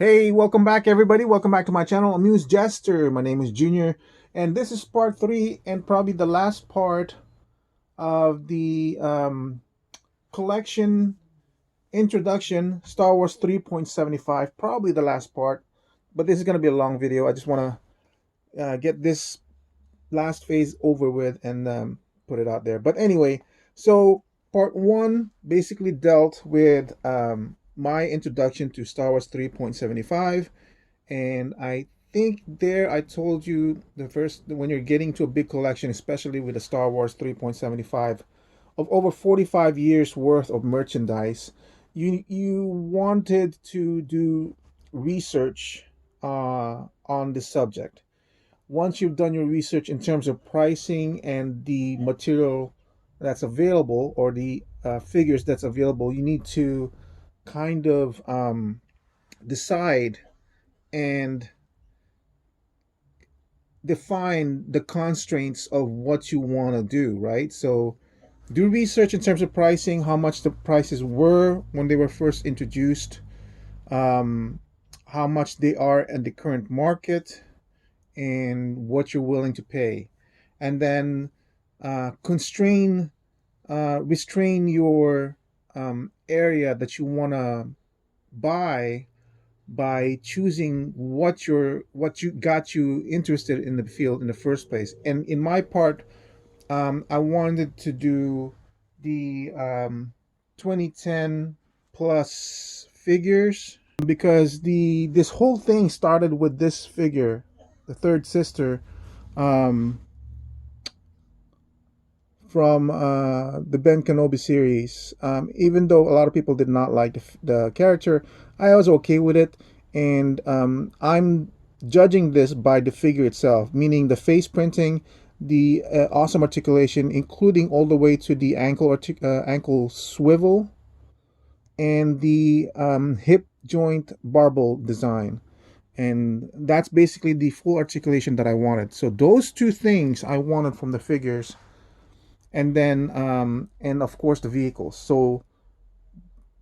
Hey, welcome back, everybody. Welcome back to my channel, Amuse Jester. My name is Junior, and this is part 3 and probably the last part of the collection introduction, Star Wars 3.75. Probably the last part, but this is going to be a long video. I just want to get this last phase over with and put it out there. But anyway, so part 1 basically dealt with my introduction to Star Wars 3.75. And I think there I told you the first, when you're getting to a big collection, especially with the Star Wars 3.75 of over 45 years worth of merchandise, you wanted to do research on the subject. Once you've done your research in terms of pricing and the material that's available, or the figures that's available, you need to kind of decide and define the constraints of what you want to do, right? So do research in terms of pricing, how much the prices were when they were first introduced, um, how much they are in the current market, and what you're willing to pay. And then restrain your area that you want to buy by choosing what you got you interested in the field in the first place. And in my part, I wanted to do the 2010 plus figures, because the this whole thing started with this figure, the third sister, um, from the Ben Kenobi series. Even though a lot of people did not like the character, I was okay with it, and I'm judging this by the figure itself, meaning the face printing, the awesome articulation, including all the way to the ankle swivel, and the hip joint barbel design. And that's basically the full articulation that I wanted. So those two things I wanted from the figures, and then and of course the vehicles. So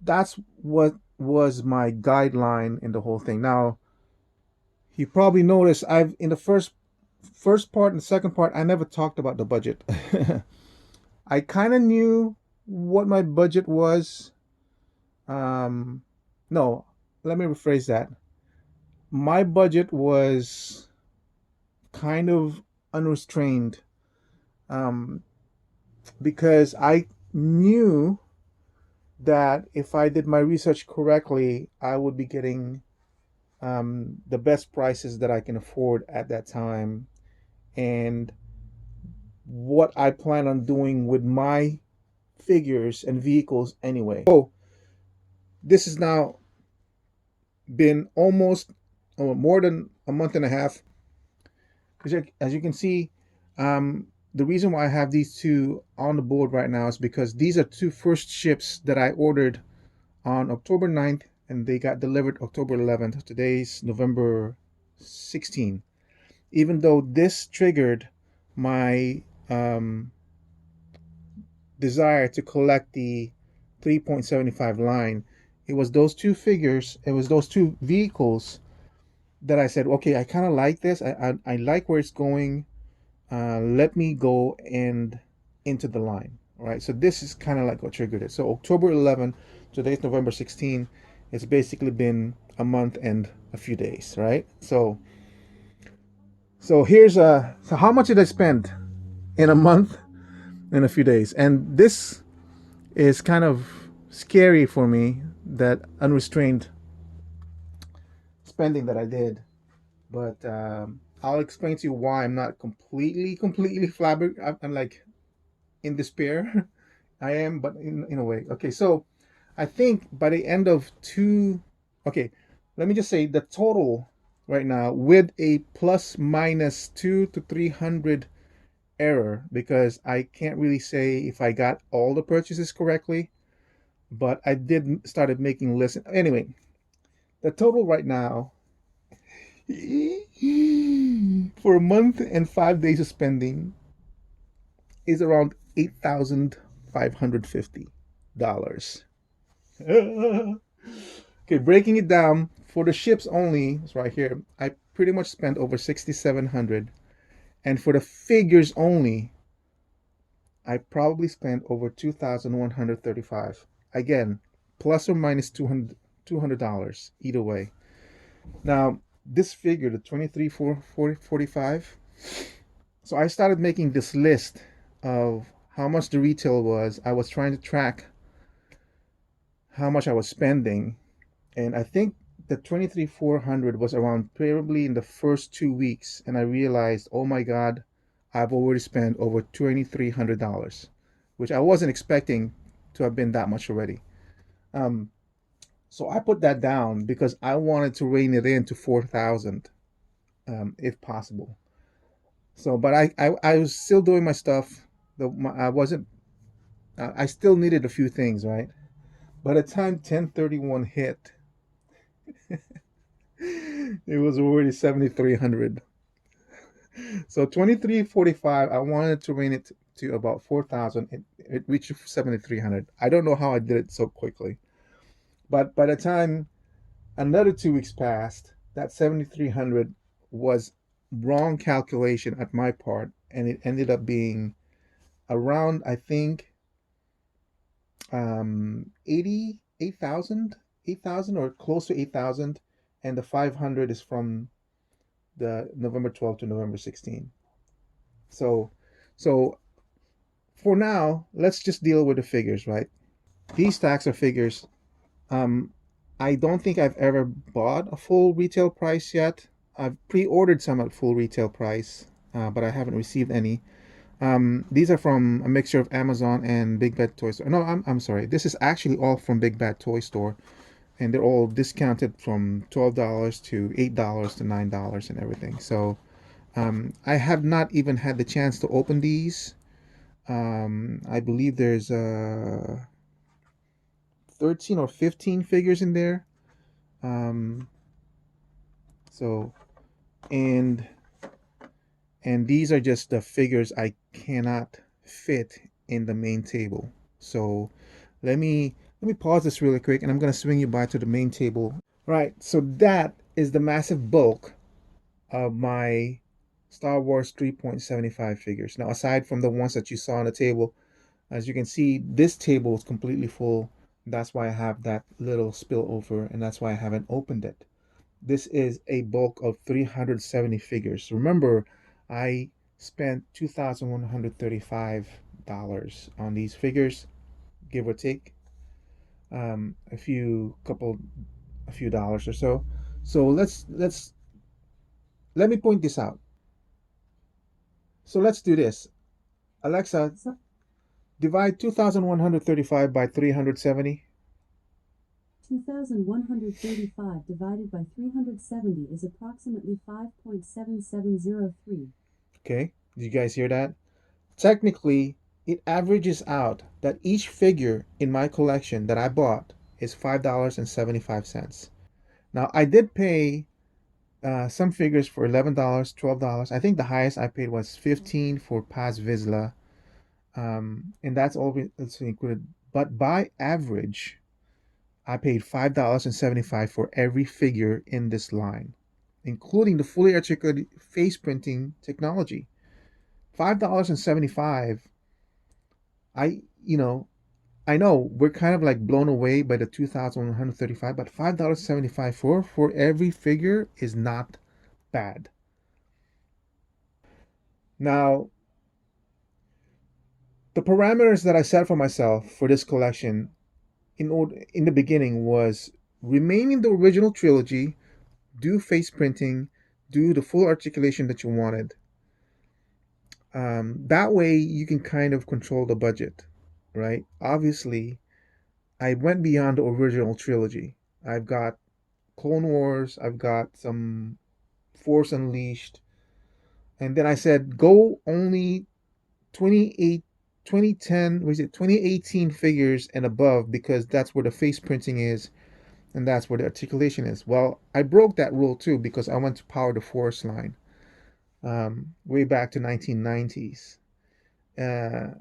that's what was my guideline in the whole thing. Now, you probably noticed I've in the first part and the second part, I never talked about the budget. I kind of knew what my budget was. No, let me rephrase that. My budget was kind of unrestrained, um, because I knew that if I did my research correctly, I would be getting the best prices that I can afford at that time, and what I plan on doing with my figures and vehicles anyway. So this has now been almost more than a month and a half. As you can see, the reason why I have these two on the board right now is because these are two first ships that I ordered on October 9th, and they got delivered October 11th. Today's November 16th. Even though this triggered my desire to collect the 3.75 line, it was those two figures, it was those two vehicles that I said, okay, I kind of like this. I like where it's going. Let me go and into the line. All right. So this is kind of like what triggered it. So October 11th, today's November 16th. It's basically been a month and a few days, right? So here's so how much did I spend in a month and a few days? And this is kind of scary for me, that unrestrained spending that I did. But I'll explain to you why I'm not completely flabbergasted. I'm like in despair. I am, but in a way. Okay, so I think by the end of okay, let me just say the total right now, with a plus minus 200 to 300 error, because I can't really say if I got all the purchases correctly, but I did started making lists. Anyway, the total right now for a month and 5 days of spending is around $8,550. Okay, breaking it down, for the ships only, it's right here, I pretty much spent over 6,700. And for the figures only, I probably spent over 2,135. Again, plus or minus $200 either way. Now, this figure, the 23,445, so I started making this list of how much the retail was. I was trying to track how much I was spending, and I think the 23,400 was around probably in the first 2 weeks, and I realized, oh my God, I've already spent over $2,300, which I wasn't expecting to have been that much already. Um, so I put that down because I wanted to rein it in to 4,000, if possible. So, but I was still doing my stuff. I wasn't. I still needed a few things, right? By the time 1031 hit, it was already 7,300. So 2345, I wanted to rein it to about 4,000. It reached 7,300. I don't know how I did it so quickly, but by the time another 2 weeks passed, that 7,300 was wrong calculation at my part, and it ended up being around, I think, 88,000, 8,000 or close to 8,000, and the 500 is from the November 12th to November 16th. So, so for now, let's just deal with the figures, right? These stacks are figures. Um, I don't think I've ever bought a full retail price yet. I've pre-ordered some at full retail price, but I haven't received any. These are from a mixture of Amazon and Big Bad Toy Store. No, I'm sorry. This is actually all from Big Bad Toy Store, and they're all discounted from $12 to $8 to $9 and everything. So I have not even had the chance to open these. I believe there's 13 or 15 figures in there. Um, so and these are just the figures I cannot fit in the main table. So let me pause this really quick, and I'm going to swing you by to the main table. Right, so that is the massive bulk of my Star Wars 3.75 figures. Now, aside from the ones that you saw on the table, as you can see, this table is completely full. That's why I have that little spillover, and that's why I haven't opened it. This is a bulk of 370 figures. Remember, I spent $2,135 on these figures, give or take a few dollars or so. So let me point this out. So let's do this. Alexa, divide 2,135 by 370. 2,135 divided by 370 is approximately 5.7703. Okay, did you guys hear that? Technically, it averages out that each figure in my collection that I bought is $5.75. Now, I did pay some figures for $11, $12. I think the highest I paid was 15 for Paz Vizsla, and that's all it's included. But by average, I paid $5.75 for every figure in this line, including the fully articulated face printing technology. $5.75. You know, I know we're kind of like blown away by the 2,135, but $5.75 for every figure is not bad. Now, the parameters that I set for myself for this collection in the beginning was remain in the original trilogy, do face printing, do the full articulation that you wanted. That way you can kind of control the budget, right? Obviously, I went beyond the original trilogy. I've got Clone Wars, I've got some Force Unleashed, and then I said go only 28 2010, was it 2018 figures and above, because that's where the face printing is and that's where the articulation is. Well, I broke that rule too because I went to Power the Force line, way back to 1990s. Uh,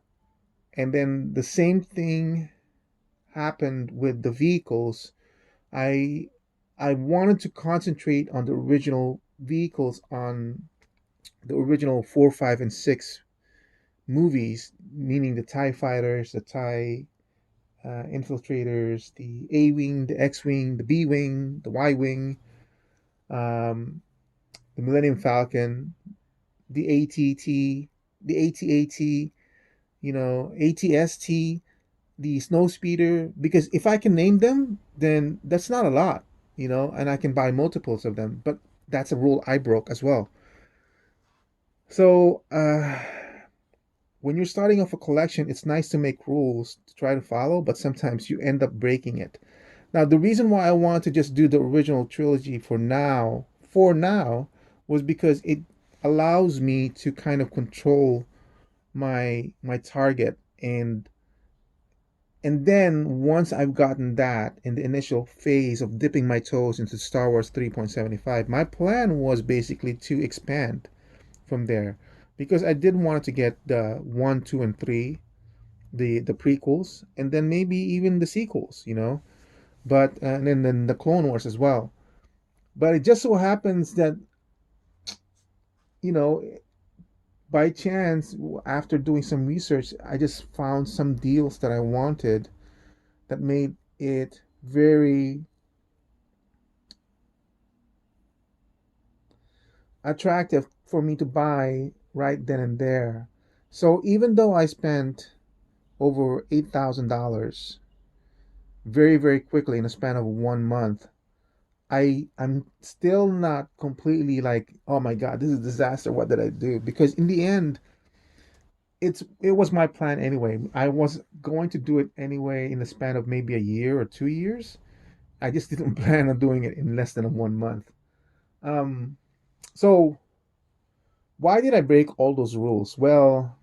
and then the same thing happened with the vehicles. I I wanted to concentrate on the original vehicles, on the original 4, 5, and 6 movies, meaning the TIE fighters, the TIE infiltrators, the A Wing, the X Wing, the B Wing, the Y Wing, um, the Millennium Falcon, the ATT, the ATAT, ATST, the Snow Speeder. Because if I can name them, then that's not a lot, and I can buy multiples of them. But that's a rule I broke as well. So, when you're starting off a collection, it's nice to make rules to try to follow, but sometimes you end up breaking it. Now, the reason why I wanted to just do the original trilogy for now, was because it allows me to kind of control my target, and then once I've gotten that in the initial phase of dipping my toes into Star Wars 3.75, my plan was basically to expand from there, because I did want to get the 1, 2, and 3, the prequels, and then maybe even the sequels. But and then the Clone Wars as well. But it just so happens that, you know by chance, after doing some research, I just found some deals that I wanted, that made it very attractive for me to buy right then and there. So even though I spent over $8,000 very, very quickly in a span of 1 month, I'm still not completely like, oh my God, this is a disaster. What did I do? Because in the end, it was my plan anyway. I was going to do it anyway in the span of maybe a year or 2 years. I just didn't plan on doing it in less than 1 month. Um, so why did I break all those rules? Well,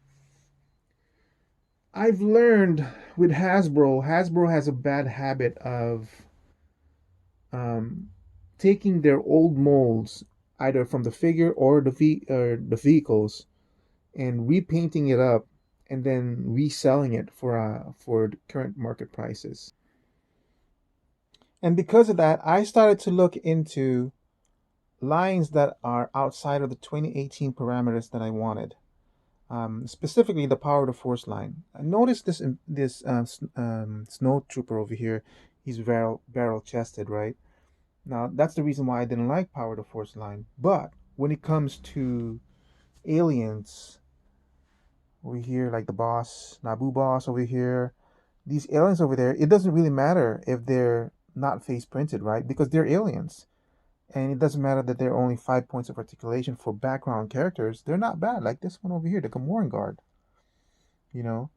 I've learned with Hasbro. Hasbro has a bad habit of um, taking their old molds, either from the figure or the vehicles, and repainting it up, and then reselling it for the current market prices. And because of that, I started to look into lines that are outside of the 2018 parameters that I wanted. Specifically the Power of the Force line. I noticed this snow trooper over here. He's barrel chested, right? Now that's the reason why I didn't like Power of the Force line. But when it comes to aliens over here, like the boss, Naboo boss over here, these aliens over there, it doesn't really matter if they're not face printed, right? Because they're aliens. And it doesn't matter that they're only 5 points of articulation for background characters. They're not bad, like this one over here, the Gamoran Guard. You know,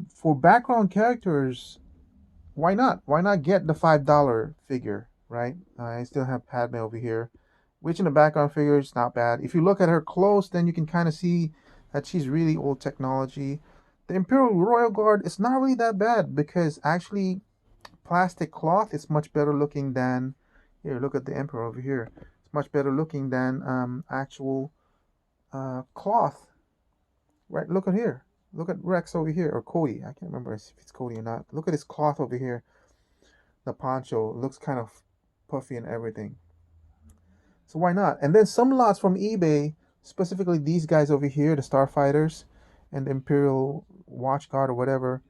for background characters, why not? Why not get the $5 figure, right? I still have Padme over here, which in the background figure is not bad. If you look at her close, then you can kind of see that she's really old technology. The Imperial Royal Guard is not really that bad, because actually plastic cloth is much better looking than, here, look at the Emperor over here. It's much better looking than actual cloth, right? Look at here. Look at Rex over here, or Cody. I can't remember if it's Cody or not. Look at this cloth over here. The poncho looks kind of puffy and everything. So why not? And then some lots from eBay, specifically these guys over here, the Starfighters and the Imperial Watch Guard or whatever.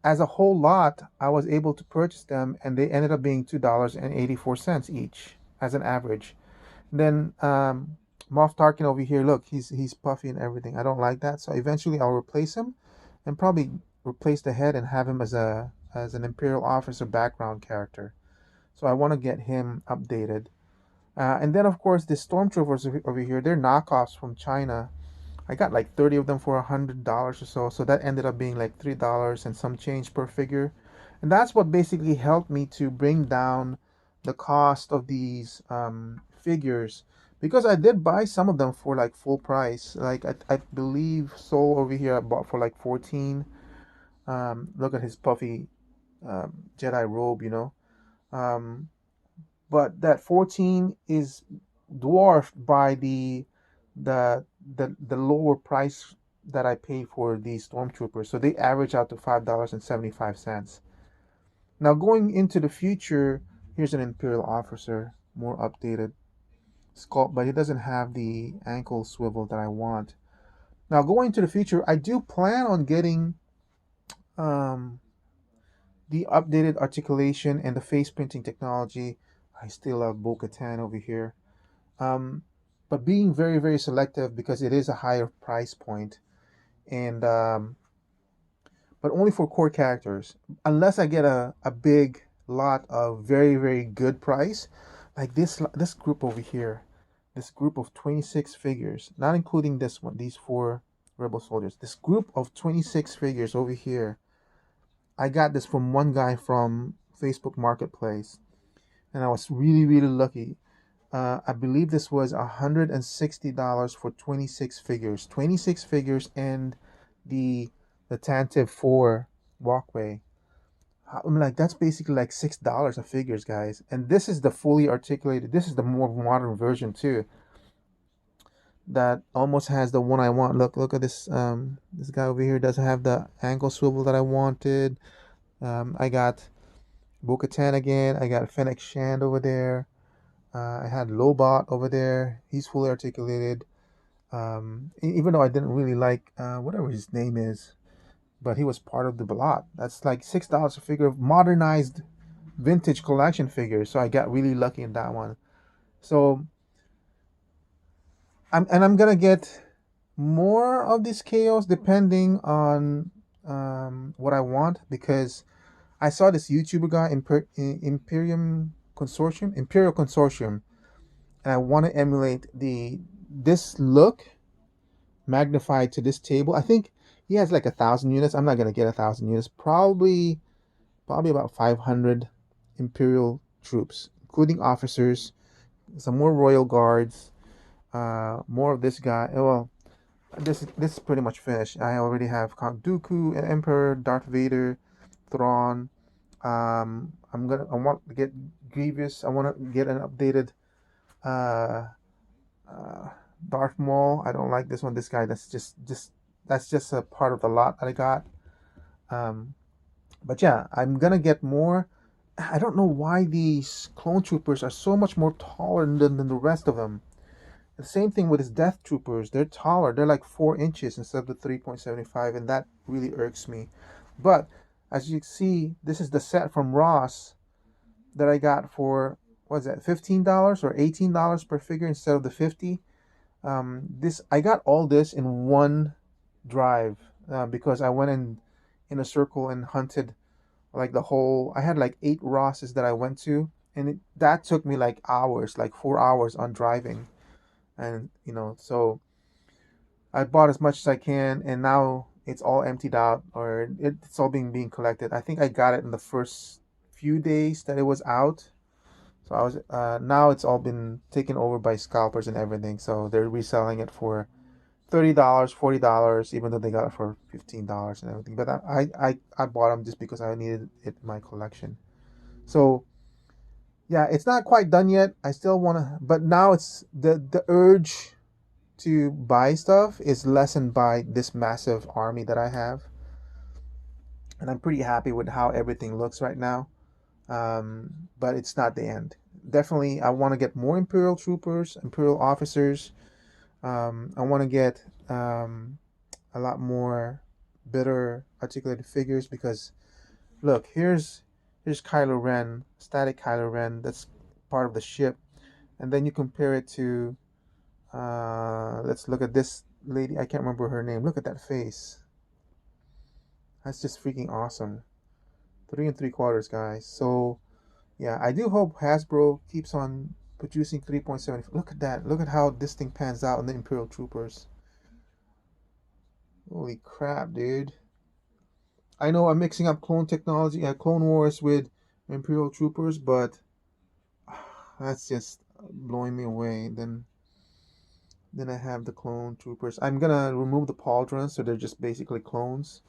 As a whole lot, I was able to purchase them, and they ended up being $2.84 each as an average. Then Moff Tarkin over here, look, he's puffy and everything. I don't like that, so eventually I'll replace him, and probably replace the head and have him as an Imperial officer background character. So I want to get him updated. And then of course the stormtroopers over here, they're knockoffs from China. I got like 30 of them for $100 or so. So that ended up being like $3 and some change per figure. And that's what basically helped me to bring down the cost of these figures. Because I did buy some of them for like full price. Like I believe Soul over here I bought for like 14. Look at his puffy Jedi robe. Um, but that 14 is dwarfed by the lower price that I pay for these stormtroopers. So they average out to $5.75. Now going into the future, Here's an Imperial officer, more updated sculpt, but it doesn't have the ankle swivel that I want. Now, going to the future, I do plan on getting um, the updated articulation and the face printing technology. I still have Bo-Katan over here. Um, but being very, very selective because it is a higher price point, and but only for core characters. Unless I get a big lot of very, very good price, like this group over here, this group of 26 figures, not including this one, these four rebel soldiers. This group of 26 figures over here, I got this from one guy from Facebook Marketplace, and I was really, really lucky. I believe this was $160 for 26 figures. 26 figures and the Tantive 4 walkway. I'm like, that's basically like $6 of figures, guys. And this is the fully articulated, this is the more modern version too. That almost has the one I want. Look at this. This guy over here doesn't have the ankle swivel that I wanted. I got Bo-Katan again. I got Fennec Shand over there. I had Lobot over there. He's fully articulated. Even though I didn't really like whatever his name is, but he was part of the lot. That's like $6 a figure of modernized vintage collection figures. So I got really lucky in that one. So I'm gonna get more of these chaos depending on what I want, because I saw this YouTuber guy Imperial Consortium, and I want to emulate the this look magnified to this table. I think he has like 1,000 units. I'm not gonna get 1,000 units. Probably about 500 Imperial troops, including officers, some more Royal Guards, more of this guy. Well, this is pretty much finished. I already have Count Dooku, and Emperor, Darth Vader, Thrawn. I want to get Grievous. I want to get an updated uh, uh, Darth Maul. I don't like this one. This guy. That's just a part of the lot that I got. Um, but yeah, I'm gonna get more. I don't know why these clone troopers are so much more taller than the rest of them. The same thing with his death troopers. They're taller. They're like 4 inches instead of the 3.75, and that really irks me. But as you see, this is the set from Ross that I got for, what's that, $15 or $18 per figure instead of the 50. This I got all this in one drive because I went in a circle and hunted like the whole. I had like 8 Rosses that I went to, and that took me like hours, like 4 hours on driving, and so I bought as much as I can, and now it's all emptied out, or it's all being collected. I think I got it in the first few days that it was out. So I was now it's all been taken over by scalpers and everything. So they're reselling it for $30, $40, even though they got it for $15 and everything. But I bought them just because I needed it in my collection. So yeah, it's not quite done yet. I still want to, but now it's the urge to buy stuff is lessened by this massive army that I have, and I'm pretty happy with how everything looks right now. But it's not the end. Definitely, I want to get more Imperial troopers, Imperial officers. I want to get a lot more better articulated figures because look, here's Kylo Ren, static Kylo Ren. That's part of the ship, and then you compare it to let's look at this lady. I can't remember her name. Look at that face. That's just freaking awesome. 3 3/4, guys. So yeah, I do hope Hasbro keeps on producing 3.7. Look at that. Look at how this thing pans out in the Imperial Troopers. Holy crap, dude. I know I'm mixing up clone technology, Clone Wars with Imperial Troopers, but that's just blowing me away. Then I have the clone troopers. I'm gonna remove the pauldrons, so they're just basically clones.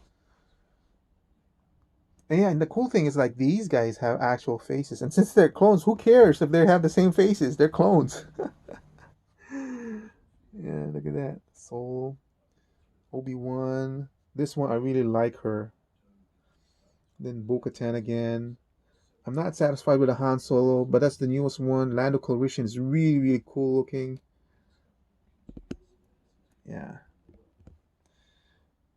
And yeah, and the cool thing is like these guys have actual faces, and since they're clones, who cares if they have the same faces? They're clones. Yeah, look at that. Soul, Obi-Wan. This one I really like her. Then Bo-Katan again. I'm not satisfied with the Han Solo, but that's the newest one. Lando Calrissian is really, really cool looking. Yeah.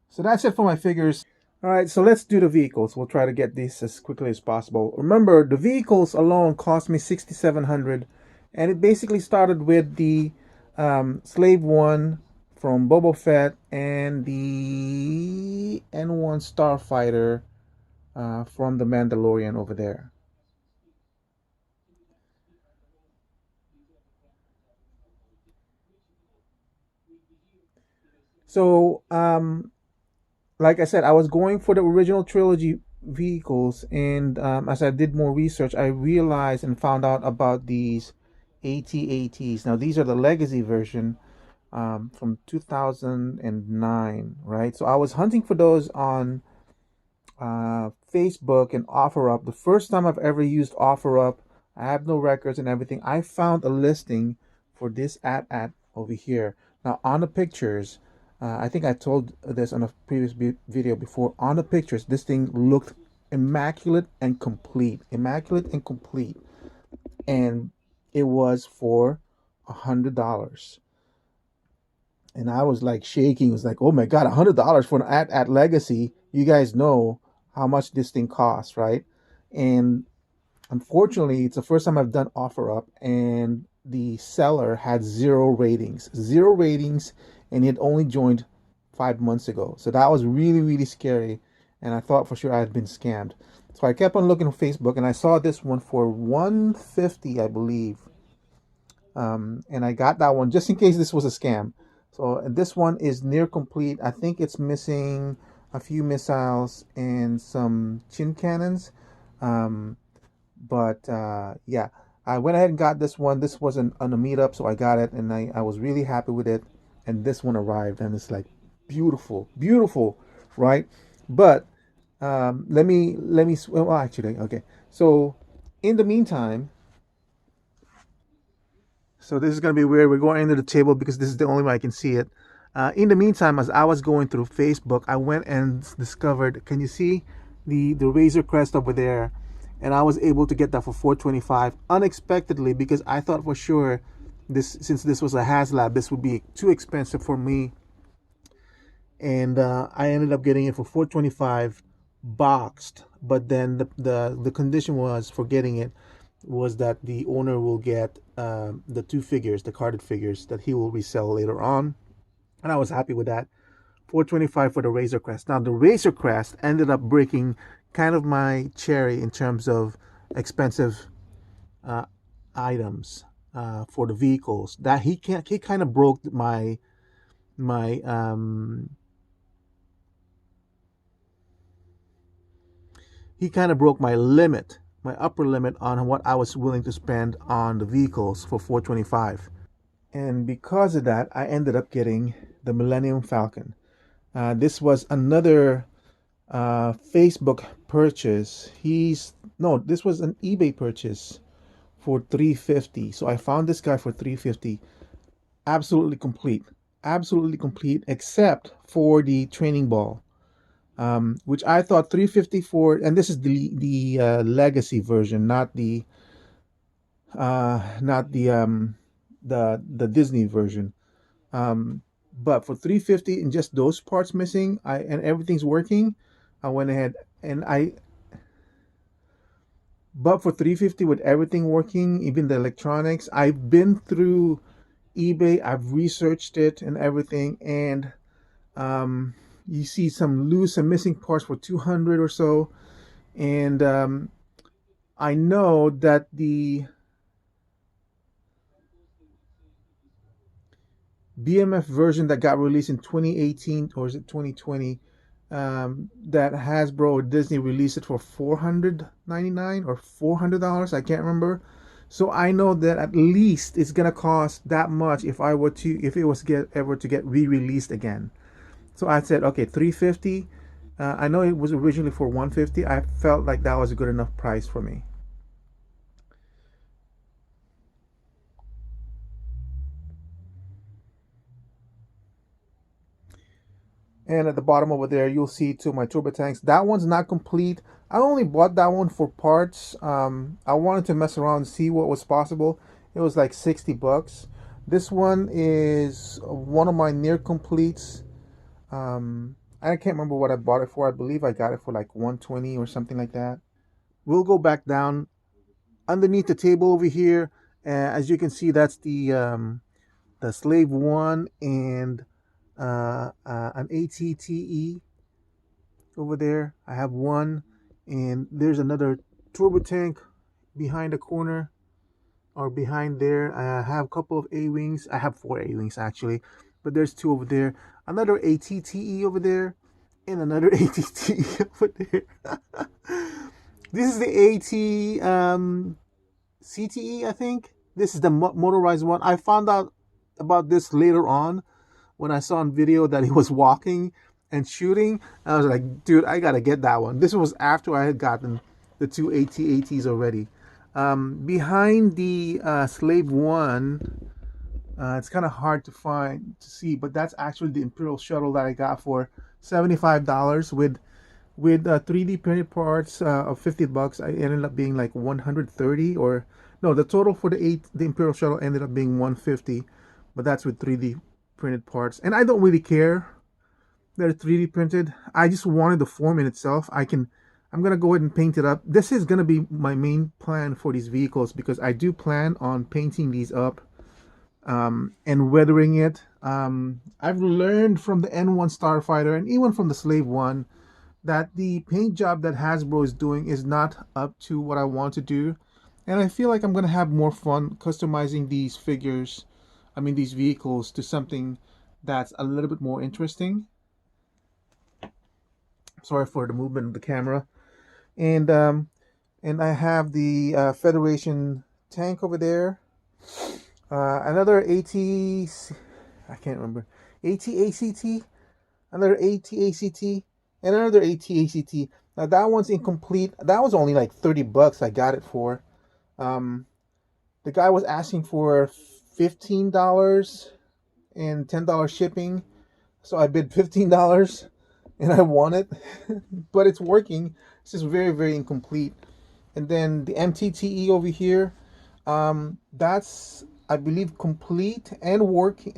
So that's it for my figures. All right, so let's do the vehicles. We'll try to get these as quickly as possible. Remember, the vehicles alone cost me 6,700, and it basically started with the Slave One from Boba Fett and the N1 Starfighter from the Mandalorian over there. So, like I said, I was going for the original trilogy vehicles, and as I did more research, I realized and found out about these AT-ATs. Now, these are the legacy version from 2009, right? So I was hunting for those on Facebook and OfferUp. The first time I've ever used OfferUp, I have no records and everything. I found a listing for this at over here. Now on the pictures, I think I told this on a previous video before. On the pictures, this thing looked immaculate and complete, immaculate and complete, and it was for $100. And I was like shaking. It was like, oh my god, $100 for an at Legacy. You guys know how much this thing costs, right? And unfortunately, it's the first time I've done OfferUp, and the seller had zero ratings, and he had only joined 5 months ago. So that was really, really scary, and I thought for sure I had been scammed. So I kept on looking on Facebook, and I saw this one for 150, I believe, and I got that one just in case this was a scam. So this one is near complete. I think it's missing a few missiles and some chin cannons. Um, but yeah, I went ahead and got this one. This wasn't on a meetup, so I got it, and I was really happy with it. And this one arrived, and it's like beautiful, beautiful, right? But well, actually, okay. So in the meantime, so this is going to be weird. We're going into the table because this is the only way I can see it. In the meantime, as I was going through Facebook, I went and discovered. Can you see the Razor Crest over there? And I was able to get that for 425 unexpectedly because I thought for sure this since this was a HasLab, this would be too expensive for me, and I ended up getting it for 425 boxed. But then the condition was for getting it was that the owner will get the two figures, the carded figures that he will resell later on, and I was happy with that. 425 for the Razor Crest. Now the Razor Crest ended up breaking kind of my cherry in terms of expensive uh, items for the vehicles. That he kind of broke my he kind of broke my limit, my upper limit on what I was willing to spend on the vehicles for 425. And because of that, I ended up getting the Millennium Falcon. This was another Facebook purchase. This was an eBay purchase for 350. So I found this guy for 350. Absolutely complete. Absolutely complete, except for the training ball. Which I thought 350 for, and this is the legacy version, not the Disney version. Um, but for 350 and just those parts missing, and everything's working, I went ahead and I. But for 350 with everything working, even the electronics, I've been through eBay, I've researched it and everything, and um, you see some loose and missing parts for 200 or so, and I know that the BMF version that got released in 2018 or is it 2020, that Hasbro or Disney released it for 499 or $400. I can't remember. So I know that at least it's gonna cost that much if it was get ever to get re-released again. So I said, okay, 350. I know it was originally for 150. I felt like that was a good enough price for me. And at the bottom over there, you'll see two of my turbo tanks. That one's not complete. I only bought that one for parts. I wanted to mess around and see what was possible. It was like 60 bucks. This one is one of my near completes. I can't remember what I bought it for. I believe I got it for like 120 or something like that. We'll go back down underneath the table over here. As you can see, that's the Slave One and an ATTE over there. I have one, and there's another turbo tank behind the corner or behind there. I have a couple of A wings. I have four A wings actually, but there's two over there. Another ATTE over there, and another ATTE over there. This is the CTE, I think. This is the motorized one. I found out about this later on when I saw on video that he was walking and shooting. I was like, dude, I gotta get that one. This was after I had gotten the two AT-ATs already. Behind the Slave One, it's kind of hard to see, but that's actually the Imperial Shuttle that I got for $75 with 3D printed parts of 50 bucks. I ended up being like 130, or no, the total for the Imperial Shuttle ended up being 150, but that's with 3D printed parts. And I don't really care that they're 3D printed. I just wanted the form in itself. I'm gonna go ahead and paint it up. This is gonna be my main plan for these vehicles because I do plan on painting these up and weathering it. I've learned from the N1 Starfighter and even from the Slave One that the paint job that Hasbro is doing is not up to what I want to do. And I feel like I'm going to have more fun customizing these figures, these vehicles, to something that's a little bit more interesting. Sorry for the movement of the camera. And I have the Federation tank over there. Another I can't remember. AT-ACT? Another AT-ACT? And another AT-ACT. Now that one's incomplete. That was only like 30 bucks I got it for. The guy was asking for $15 and $10 shipping. So I bid $15 and I won it. But it's working. It's just very, very incomplete. And then the MTTE over here, that's, I believe, complete and working.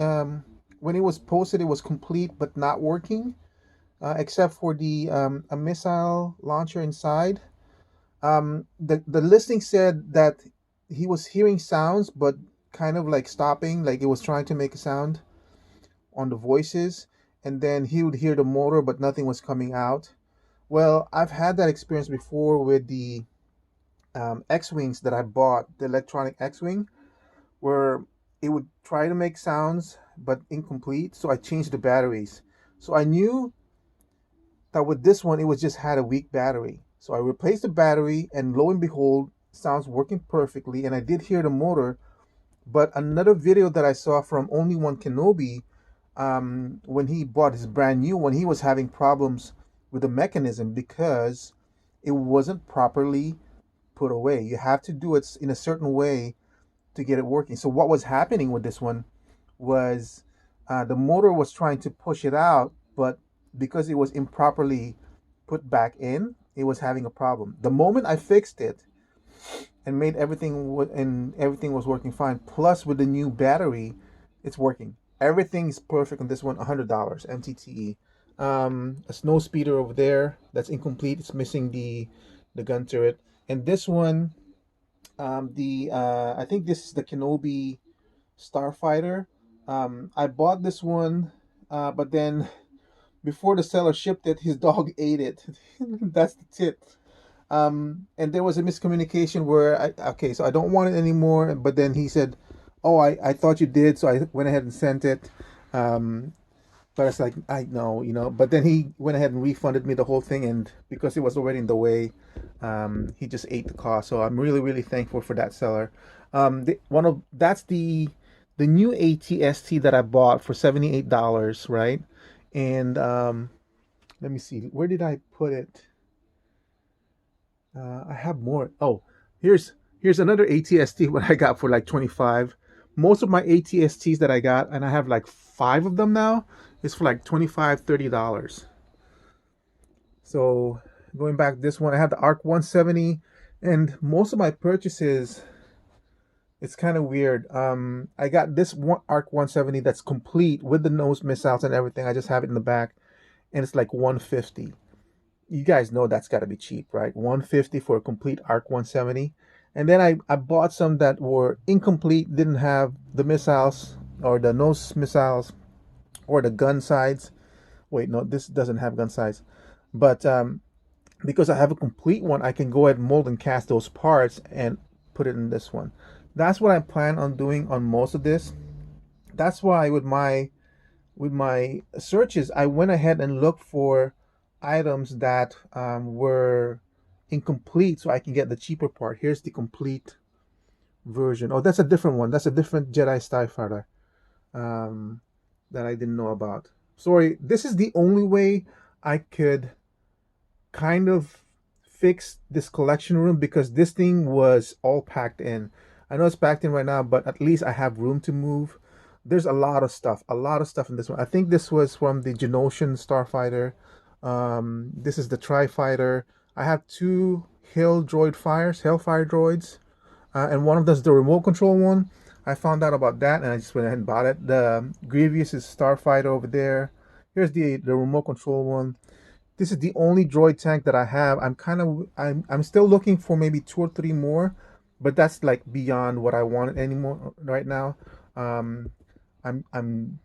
When it was posted, it was complete but not working. Except for the a missile launcher inside. The listing said that he was hearing sounds, but kind of like stopping, like it was trying to make a sound on the voices, and then he would hear the motor, but nothing was coming out. Well, I've had that experience before with the X-Wings that I bought, the electronic X-Wing, where it would try to make sounds, but incomplete, so I changed the batteries. So I knew that with this one, it was just had a weak battery. So I replaced the battery, and lo and behold, sounds working perfectly. And I did hear the motor. But another video that I saw from Only One Kenobi, when he bought his brand new one, he was having problems with the mechanism because it wasn't properly put away. You have to do it in a certain way to get it working. So what was happening with this one was the motor was trying to push it out, but because it was improperly put back in, it was having a problem. The moment I fixed it and made everything everything was working fine, plus with the new battery, it's working. Everything's perfect on this one. $100 MTTE. A snow speeder over there that's incomplete. It's missing the gun turret. And this one, I think this is the Kenobi Starfighter. I bought this one, but then before the seller shipped it, his dog ate it. That's the tip. And there was a miscommunication where okay, so I don't want it anymore. But then he said, "Oh, I thought you did," so I went ahead and sent it. But it's like, I know, But then he went ahead and refunded me the whole thing, and because it was already in the way, he just ate the cost. So I'm really, really thankful for that seller. That's the new ATST that I bought for $78, right? And let me see, where did I put it? I have more. Oh, here's another ATST what I got for like 25. Most of my ATSTs that I got, and I have like 5 of them now, It's for like 25, $30. So going back this one, I had the ARC 170, and most of my purchases, it's kind of weird. I got this one ARC 170 that's complete with the nose missiles and everything. I just have it in the back, and it's like 150. You guys know that's got to be cheap, right? 150 for a complete ARC 170. And then I bought some that were incomplete, didn't have the missiles or the nose missiles or the gun sides. Wait, no, this doesn't have gun sides. But because I have a complete one, I can go ahead and mold and cast those parts and put it in this one. That's what I plan on doing on most of this. That's why with my searches, I went ahead and looked for items that were incomplete so I can get the cheaper part. Here's the complete version. Oh, that's a different one. That's a different Jedi Starfighter um, that I didn't know about. Sorry, this is the only way I could kind of fix this collection room because this thing was all packed in. I know it's packed in right now, but at least I have room to move. There's a lot of stuff in this one. I think this was from the Genosian Starfighter. This is the Tri-Fighter. I have two Hellfire droids, and one of them's the remote control one. I found out about that, and I just went ahead and bought it. The Grievous is Starfighter over there. Here's the remote control one. This is the only droid tank that I have. I'm still looking for maybe two or three more, but that's like beyond what I want anymore right now. Um, I'm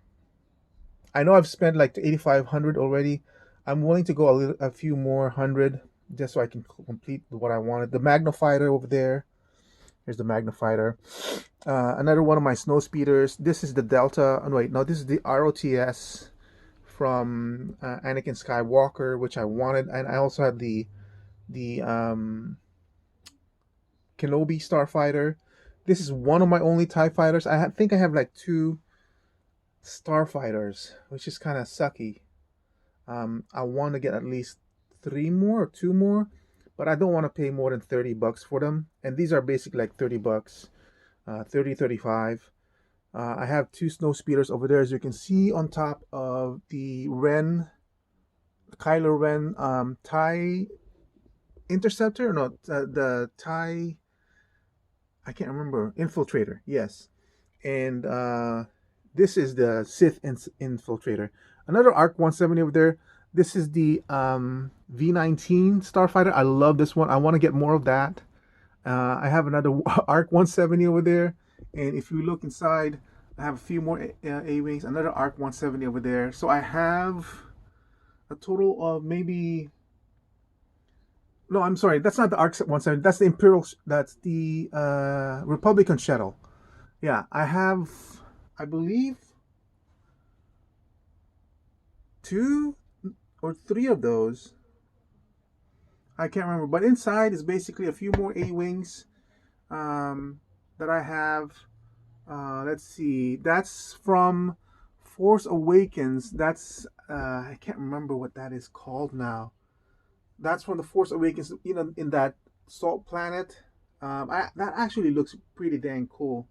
I know I've spent like 8,500 already. I'm willing to go a few more hundred just so I can complete what I wanted. The Magnifier over there. Here's the Magnifier. Another one of my snow speeders. This is the Delta. Oh, wait, no, this is the ROTS from Anakin Skywalker, which I wanted, and I also had the Kenobi Starfighter. This is one of my only TIE fighters. Think I have like two Starfighters, which is kind of sucky. I want to get at least three more or two more, but I don't want to pay more than $30 for them. And these are basically like $30, 30, 35. I have two snow speeders over there, as you can see, on top of the Kylo Ren TIE Interceptor. No, the TIE, I can't remember, Infiltrator. Yes, and this is the Sith Infiltrator. Another ARC 170 over there. This is the V19 Starfighter. I love this one. I want to get more of that. I have another ARC 170 over there, and if you look inside, I have a few more A-wings. Another ARC 170 over there. So I have a total of maybe. No, I'm sorry. That's not the ARC 170. That's the Imperial. That's the Republican shuttle. Yeah, I have, I believe, two or three of those. I can't remember, but inside is basically a few more A-wings that I have. Let's see. That's from Force Awakens. That's I can't remember what that is called now. That's from the Force Awakens. You know, in that salt planet. That actually looks pretty dang cool.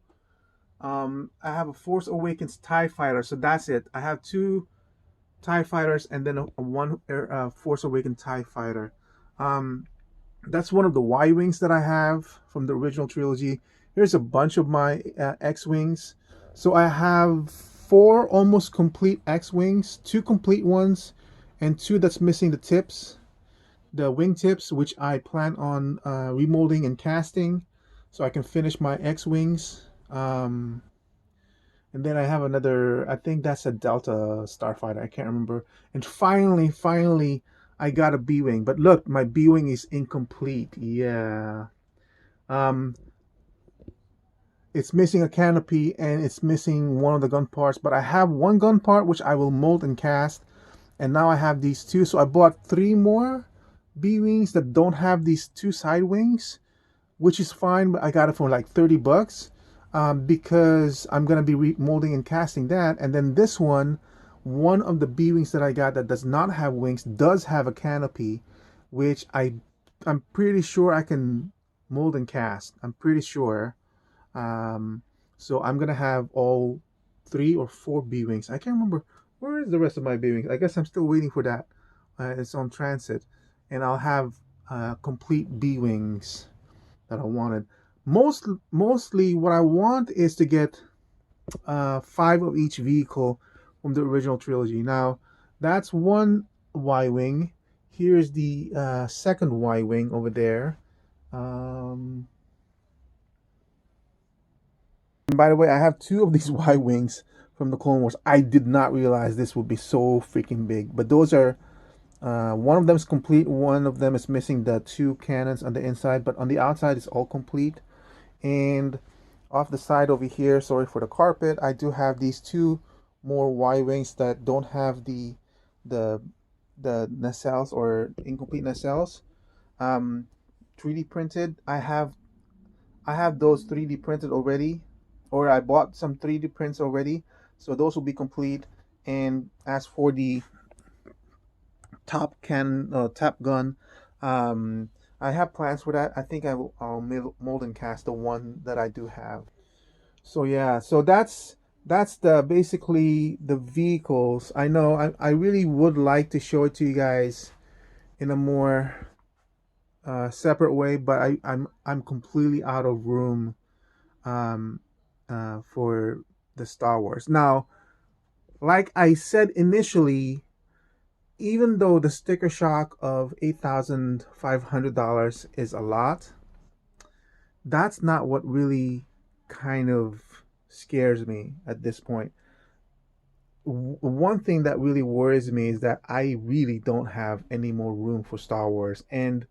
I have a Force Awakens TIE fighter, so that's it. I have two TIE fighters and then a one Force Awakens TIE fighter. Um, that's one of the Y wings that I have from the original trilogy. Here's a bunch of my X wings. So I have four almost complete X wings, two complete ones, and two that's missing the tips, the wing tips, which I plan on remolding and casting, so I can finish my X wings. And then I have another, I think that's a Delta Starfighter. I can't remember. And finally, I got a B-Wing. But look, my B-Wing is incomplete. Yeah. Um, it's missing a canopy and it's missing one of the gun parts. But I have one gun part which I will mold and cast. And now I have these two. So I bought three more B-Wings that don't have these two side wings, which is fine, but I got it for like $30 because I'm gonna be molding and casting that. And then this one of the B wings that I got that does not have wings does have a canopy, which I'm pretty sure I can mold and cast. I'm pretty sure. So I'm gonna have all three or four B wings. I can't remember. Where is the rest of my B-wings? I guess I'm still waiting for that. It's on transit, and I'll have complete B-wings that I wanted. Mostly, what I want is to get five of each vehicle from the original trilogy. Now, that's one Y wing. Here's the second Y wing over there. Um, and by the way, I have two of these Y wings from the Clone Wars. I did not realize this would be so freaking big, but those are one of them is complete. One of them is missing the two cannons on the inside, but on the outside it's all complete. And off the side over here, sorry for the carpet, I do have these two more Y wings that don't have the the nacelles or incomplete nacelles. Um, 3D printed. I have those 3D printed already, or I bought some 3D prints already, so those will be complete. And as for the top gun, um, I have plans for that. I think I'll mold and cast the one that I do have. So yeah, so that's the basically the vehicles. I know I really would like to show it to you guys in a more separate way, but I'm completely out of room um, for the Star Wars. Now, like I said initially, even though the sticker shock of $8,500 is a lot, that's not what really kind of scares me at this point. One thing that really worries me is that I really don't have any more room for Star Wars, and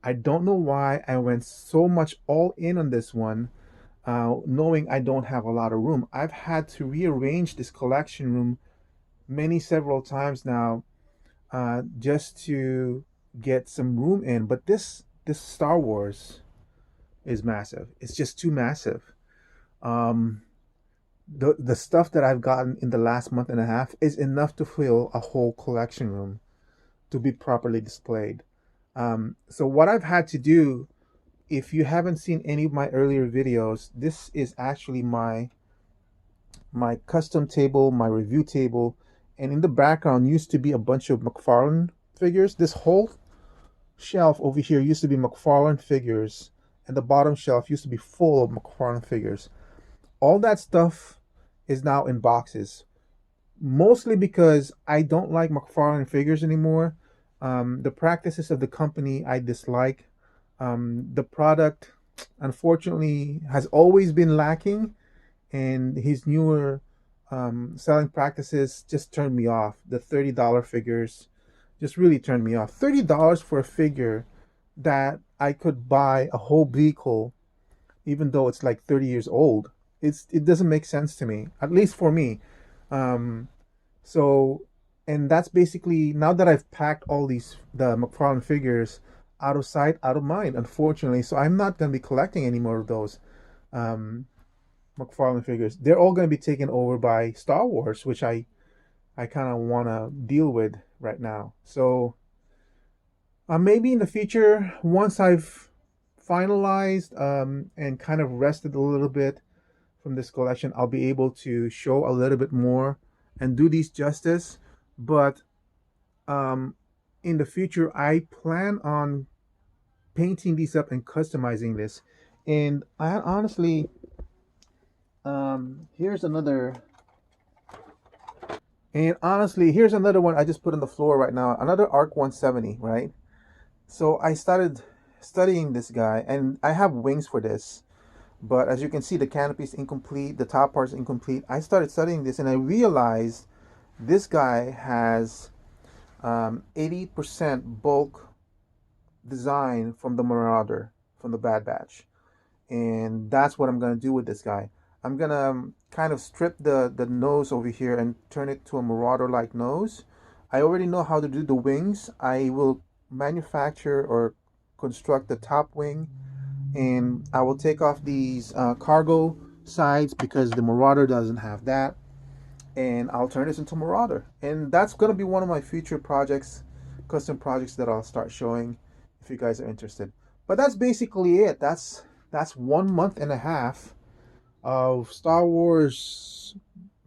I don't know why I went so much all in on this one, knowing I don't have a lot of room. I've had to rearrange this collection room several times now, just to get some room in. But this Star Wars is massive. It's just too massive. Um, the stuff that I've gotten in the last month and a half is enough to fill a whole collection room to be properly displayed. So what I've had to do, if you haven't seen any of my earlier videos, this is actually my custom table, my review table, and in the background used to be a bunch of McFarlane figures. This whole shelf over here used to be McFarlane figures, and the bottom shelf used to be full of McFarlane figures. All that stuff is now in boxes, mostly because I don't like McFarlane figures anymore. The practices of the company I dislike. The product, unfortunately, has always been lacking, and his newer selling practices just turned me off. The $30 figures just really turned me off. $30 for a figure that I could buy a whole vehicle, even though it's like 30 years old. It doesn't make sense to me, at least for me. Um, so, and that's basically now that I've packed all the McFarlane figures out of sight, out of mind, unfortunately. So I'm not going to be collecting any more of those um, McFarlane figures. They're all going to be taken over by Star Wars, which I kind of want to deal with right now. So maybe in the future, once I've finalized and kind of rested a little bit from this collection, I'll be able to show a little bit more and do these justice. But um, in the future, I plan on painting these up and customizing this. And I honestly, here's another. And honestly, here's another one I just put on the floor right now. Another ARC 170, right? So I started studying this guy, and I have wings for this. But as you can see, the canopy is incomplete. The top part is incomplete. I started studying this, and I realized this guy has 80% bulk design from the Marauder, from the Bad Batch. And that's what I'm going to do with this guy. I'm going to kind of strip the nose over here and turn it to a Marauder-like nose. I already know how to do the wings. I will manufacture or construct the top wing, and I will take off these cargo sides because the Marauder doesn't have that, and I'll turn this into Marauder. And that's going to be one of my future projects, custom projects that I'll start showing if you guys are interested. But that's basically it. That's 1 month and a half of Star Wars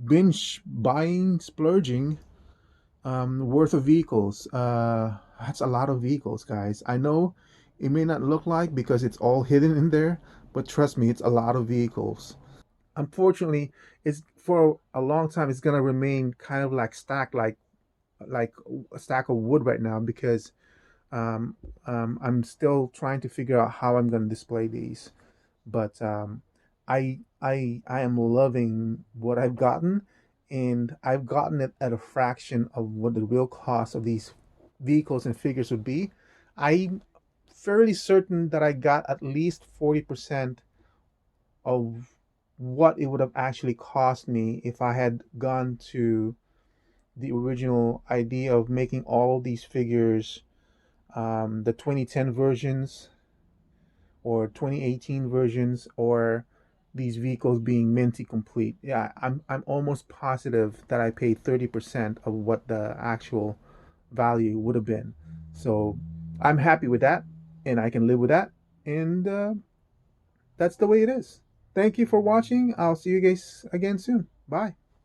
binge buying, splurging worth of vehicles. That's a lot of vehicles, guys. I know it may not look like because it's all hidden in there, but trust me, it's a lot of vehicles. Unfortunately, it's for a long time. It's gonna remain kind of like stacked, like a stack of wood right now because um, I'm still trying to figure out how I'm gonna display these. But I am loving what I've gotten, and I've gotten it at a fraction of what the real cost of these vehicles and figures would be. I'm fairly certain that I got at least 40% of what it would have actually cost me if I had gone to the original idea of making all of these figures, the 2010 versions or 2018 versions, or these vehicles being minty complete. Yeah, I'm almost positive that I paid 30% of what the actual value would have been. So I'm happy with that, and I can live with that. And that's the way it is. Thank you for watching. I'll see you guys again soon. Bye.